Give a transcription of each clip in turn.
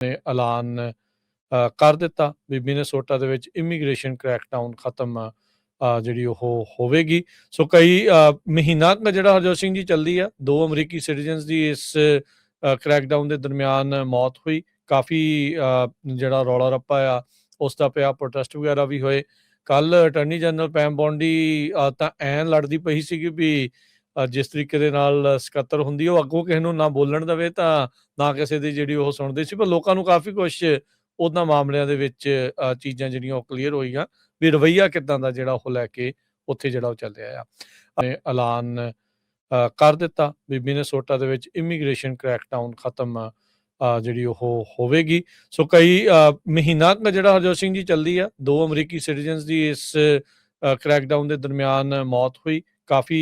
ਨੇ ਐਲਾਨ ਕਰ ਦਿੱਤਾ ਵੀ ਮਿਨੇਸੋਟਾ ਦੇ ਵਿੱਚ ਇਮੀਗ੍ਰੇਸ਼ਨ ਕ੍ਰੈਕਡਾਊਨ ਖਤਮ ਜਿਹੜੀ ਉਹ ਹੋਵੇਗੀ। ਸੋ ਕਈ ਮਹੀਨਾ ਕੁ ਜਿਹੜਾ ਹਰਜੋਤ ਸਿੰਘ ਜੀ ਚੱਲਦੀ ਆ। 2 ਅਮਰੀਕੀ ਸਿਟੀਜ਼ਨਸ ਦੀ ਇਸ ਕ੍ਰੈਕਡਾਊਨ ਦੇ ਦਰਮਿਆਨ ਮੌਤ ਹੋਈ। ਕਾਫੀ ਜਿਹੜਾ ਰੌਲਾ ਰੱਪਾ ਆ ਉਸ ਦਾ ਪਿਆ, ਪ੍ਰੋਟੈਸਟ ਵਗੈਰਾ ਵੀ ਹੋਏ। ਕੱਲ੍ਹ ਅਟਾਰਨੀ ਜਨਰਲ ਪੈਮ ਬੋਂਡੀ ਤਾਂ ਐਨ ਲੜਦੀ ਪਈ ਸੀਗੀ ਵੀ ਜਿਸ ਤਰੀਕੇ ਦੇ ਨਾਲ ਸਕੱਤਰ ਹੁੰਦੀ ਆ, ਉਹ ਅੱਗੋਂ ਕਿਸੇ ਨੂੰ ਨਾ ਬੋਲਣ ਦੇਵੇ ਤਾਂ ਨਾ ਕਿਸੇ ਦੀ ਜਿਹੜੀ ਉਹ ਸੁਣਦੇ ਸੀ। ਪਰ ਲੋਕਾਂ ਨੂੰ ਕਾਫੀ ਕੁਛ ਉਹਨਾਂ ਮਾਮਲਿਆਂ ਦੇ ਵਿੱਚ ਚੀਜ਼ਾਂ ਜਿਹੜੀਆਂ ਉਹ ਕਲੀਅਰ ਹੋਈਆਂ ਵੀ ਰਵੱਈਆ ਕਿੱਦਾਂ ਦਾ ਜਿਹੜਾ ਉਹ ਲੈ ਕੇ ਉੱਥੇ ਜਿਹੜਾ ਉਹ ਚੱਲਿਆ ਆ। ਨੇ ਐਲਾਨ ਕਰ ਦਿੱਤਾ ਵੀ ਮਿਨੇਸੋਟਾ ਦੇ ਵਿੱਚ ਇਮੀਗ੍ਰੇਸ਼ਨ ਕ੍ਰੈਕਡਾਊਨ ਖਤਮ ਜਿਹੜੀ ਉਹ ਹੋਵੇਗੀ। ਸੋ ਕਈ ਮਹੀਨਾ ਕੁ ਜਿਹੜਾ ਹਰਜੋਤ ਸਿੰਘ ਜੀ ਚੱਲਦੀ ਆ। 2 ਅਮਰੀਕੀ ਸਿਟੀਜ਼ਨਸ ਦੀ ਇਸ ਕ੍ਰੈਕਡਾਊਨ ਦੇ ਦਰਮਿਆਨ ਮੌਤ ਹੋਈ। ਕਾਫੀ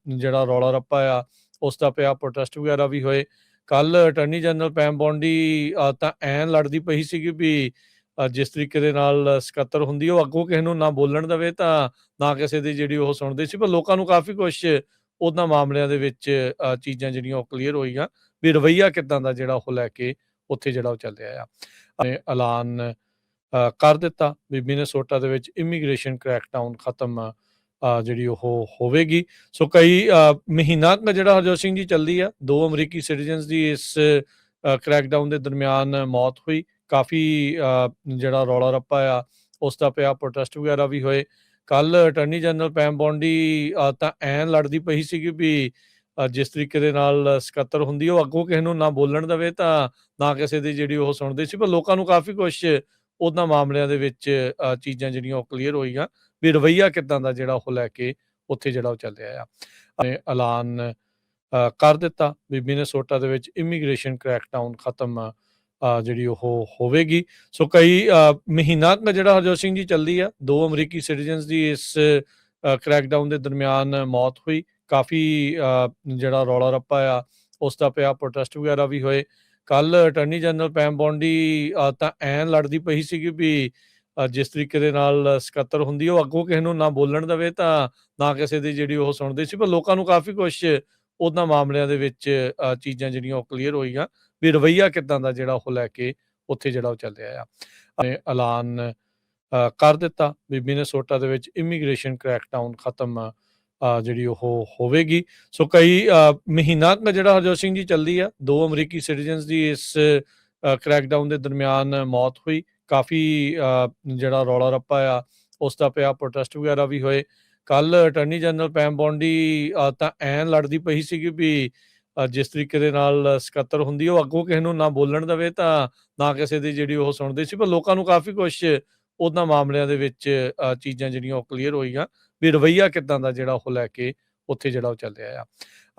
ਜਿਹੜਾ ਰੌਲਾ ਰੱਪਾ ਆ ਉਸ ਦਾ ਪਿਆ, ਪ੍ਰੋਟੈਸਟ ਵਗੈਰਾ ਵੀ ਹੋਏ। ਕੱਲ੍ਹ ਅਟਾਰਨੀ ਜਨਰਲ ਪੈਮ ਬੋਂਡੀ ਤਾਂ ਐਨ ਲੜਦੀ ਪਈ ਸੀਗੀ ਵੀ ਜਿਸ ਤਰੀਕੇ ਦੇ ਨਾਲ ਸਕੱਤਰ ਹੁੰਦੀ ਆ, ਉਹ ਅੱਗੋਂ ਕਿਸੇ ਨੂੰ ਨਾ ਬੋਲਣ ਦੇਵੇ ਤਾਂ ਨਾ ਕਿਸੇ ਦੀ ਜਿਹੜੀ ਉਹ ਸੁਣਦੇ ਸੀ। ਪਰ ਲੋਕਾਂ ਨੂੰ ਕਾਫੀ ਕੁਛ ਉਹਨਾਂ ਮਾਮਲਿਆਂ ਦੇ ਵਿੱਚ ਚੀਜ਼ਾਂ ਜਿਹੜੀਆਂ ਉਹ ਕਲੀਅਰ ਹੋਈਆਂ ਵੀ ਰਵੱਈਆ ਕਿੱਦਾਂ ਦਾ ਜਿਹੜਾ ਉਹ ਲੈ ਕੇ ਉੱਥੇ ਜਿਹੜਾ ਉਹ ਚੱਲਿਆ ਆ। ਨੇ ਐਲਾਨ ਕਰ ਦਿੱਤਾ ਵੀ ਮਿਨੇਸੋਟਾ ਦੇ ਵਿੱਚ ਇਮੀਗ੍ਰੇਸ਼ਨ ਕ੍ਰੈਕਡਾਊਨ ਖਤਮ ਜਿਹੜੀ ਉਹ ਹੋਵੇਗੀ। ਸੋ ਕਈ ਮਹੀਨਾ ਕੁ ਜਿਹੜਾ ਹਰਜੋਤ ਸਿੰਘ ਜੀ ਚੱਲਦੀ ਆ। 2 ਅਮਰੀਕੀ ਸਿਟੀਜ਼ਨਸ ਦੀ ਇਸ ਕ੍ਰੈਕਡਾਊਨ ਦੇ ਦਰਮਿਆਨ ਮੌਤ ਹੋਈ। ਕਾਫੀ ਜਿਹੜਾ ਰੌਲਾ ਰੱਪਾ ਆ ਉਸ ਦਾ ਪਿਆ, ਪ੍ਰੋਟੈਸਟ ਵਗੈਰਾ ਵੀ ਹੋਏ। ਕੱਲ੍ਹ ਅਟਾਰਨੀ ਜਨਰਲ ਪੈਮ ਬੋਂਡੀ ਤਾਂ ਐਨ ਲੜਦੀ ਪਈ ਸੀਗੀ ਵੀ ਜਿਸ ਤਰੀਕੇ ਦੇ ਨਾਲ ਸਕੱਤਰ ਹੁੰਦੀ ਆ, ਉਹ ਅੱਗੋਂ ਕਿਸੇ ਨੂੰ ਨਾ ਬੋਲਣ ਦੇਵੇ ਤਾਂ ਨਾ ਕਿਸੇ ਦੀ ਜਿਹੜੀ ਉਹ ਸੁਣਦੇ ਸੀ। ਪਰ ਲੋਕਾਂ ਨੂੰ ਕਾਫੀ ਕੁਛ ਉਹਨਾਂ ਮਾਮਲਿਆਂ ਦੇ ਵਿੱਚ ਚੀਜ਼ਾਂ ਜਿਹੜੀਆਂ ਉਹ ਕਲੀਅਰ ਹੋਈਆਂ ਵੀ ਰਵੱਈਆ ਕਿੱਦਾਂ ਦਾ ਜਿਹੜਾ ਉਹ ਲੈ ਕੇ ਉੱਥੇ ਜਿਹੜਾ ਉਹ ਚੱਲਿਆ ਆ। ਨੇ ਐਲਾਨ ਕਰ ਦਿੱਤਾ ਵੀ ਮਿਨੇਸੋਟਾ ਦੇ ਵਿੱਚ ਇਮੀਗ੍ਰੇਸ਼ਨ ਕ੍ਰੈਕਡਾਊਨ ਖਤਮ ਜਿਹੜੀ ਉਹ ਹੋਵੇਗੀ। ਸੋ ਕਈ ਮਹੀਨਾ ਕੁ ਜਿਹੜਾ ਹਰਜੋਤ ਸਿੰਘ ਜੀ ਚੱਲਦੀ ਆ। 2 ਅਮਰੀਕੀ ਸਿਟੀਜ਼ਨਸ ਦੀ ਇਸ ਕ੍ਰੈਕਡਾਊਨ ਦੇ ਦਰਮਿਆਨ ਮੌਤ ਹੋਈ। ਕਾਫੀ ਜਿਹੜਾ ਰੌਲਾ ਰੱਪਾ ਆ ਉਸ ਦਾ ਪਿਆ, ਪ੍ਰੋਟੈਸਟ ਵਗੈਰਾ ਵੀ ਹੋਏ। ਕੱਲ੍ਹ ਅਟਾਰਨੀ ਜਨਰਲ ਪੈਮ ਬੋਂਡੀ ਤਾਂ ਐਨ ਲੜਦੀ ਪਈ ਸੀਗੀ ਵੀ ਜਿਸ ਤਰੀਕੇ ਦੇ ਨਾਲ ਸਕੱਤਰ ਹੁੰਦੀ ਆ, ਉਹ ਅੱਗੋਂ ਕਿਸੇ ਨੂੰ ਨਾ ਬੋਲਣ ਦੇਵੇ ਤਾਂ ਨਾ ਕਿਸੇ ਦੀ ਜਿਹੜੀ ਉਹ ਸੁਣਦੇ ਸੀ। ਪਰ ਲੋਕਾਂ ਨੂੰ ਕਾਫੀ ਕੁਛ ਉਹਨਾਂ ਮਾਮਲਿਆਂ ਦੇ ਵਿੱਚ ਚੀਜ਼ਾਂ ਜਿਹੜੀਆਂ ਉਹ ਕਲੀਅਰ ਹੋਈਆਂ ਵੀ ਰਵੱਈਆ ਕਿੱਦਾਂ ਦਾ ਜਿਹੜਾ ਉਹ ਲੈ ਕੇ ਉੱਥੇ ਜਿਹੜਾ ਉਹ ਚੱਲਿਆ ਆ। ਨੇ ਐਲਾਨ ਕਰ ਦਿੱਤਾ ਵੀ ਮਿਨੇਸੋਟਾ ਦੇ ਵਿੱਚ ਇਮੀਗ੍ਰੇਸ਼ਨ ਕ੍ਰੈਕਡਾਊਨ ਖਤਮ ਜਿਹੜੀ ਉਹ ਹੋਵੇਗੀ। ਸੋ ਕਈ ਮਹੀਨਾ ਕੁ ਜਿਹੜਾ ਹਰਜੋਤ ਸਿੰਘ ਜੀ ਚੱਲਦੀ ਆ। 2 ਅਮਰੀਕੀ ਸਿਟੀਜ਼ਨਸ ਦੀ ਇਸ ਕ੍ਰੈਕਡਾਊਨ ਦੇ ਦਰਮਿਆਨ ਮੌਤ ਹੋਈ। ਕਾਫੀ ਜਿਹੜਾ ਰੌਲਾ ਰੱਪਾ ਆ ਉਸ ਦਾ ਪਿਆ, ਪ੍ਰੋਟੈਸਟ ਵਗੈਰਾ ਵੀ ਹੋਏ। ਕੱਲ੍ਹ ਅਟਾਰਨੀ ਜਨਰਲ ਪੈਮ ਬੋਂਡੀ ਤਾਂ ਐਨ ਲੜਦੀ ਪਈ ਸੀਗੀ ਵੀ ਜਿਸ ਤਰੀਕੇ ਦੇ ਨਾਲ ਸਕੱਤਰ ਹੁੰਦੀ ਆ, ਉਹ ਅੱਗੋਂ ਕਿਸੇ ਨੂੰ ਨਾ ਬੋਲਣ ਦੇਵੇ ਤਾਂ ਨਾ ਕਿਸੇ ਦੀ ਜਿਹੜੀ ਉਹ ਸੁਣਦੇ ਸੀ। ਪਰ ਲੋਕਾਂ ਨੂੰ ਕਾਫੀ ਕੁਛ ਉਹਨਾਂ ਮਾਮਲਿਆਂ ਦੇ ਵਿੱਚ ਚੀਜ਼ਾਂ ਜਿਹੜੀਆਂ ਉਹ ਕਲੀਅਰ ਹੋਈਆਂ ਵੀ ਰਵੱਈਆ ਕਿੱਦਾਂ ਦਾ ਜਿਹੜਾ ਉਹ ਲੈ ਕੇ ਉੱਥੇ ਜਿਹੜਾ ਉਹ ਚੱਲਿਆ ਆ।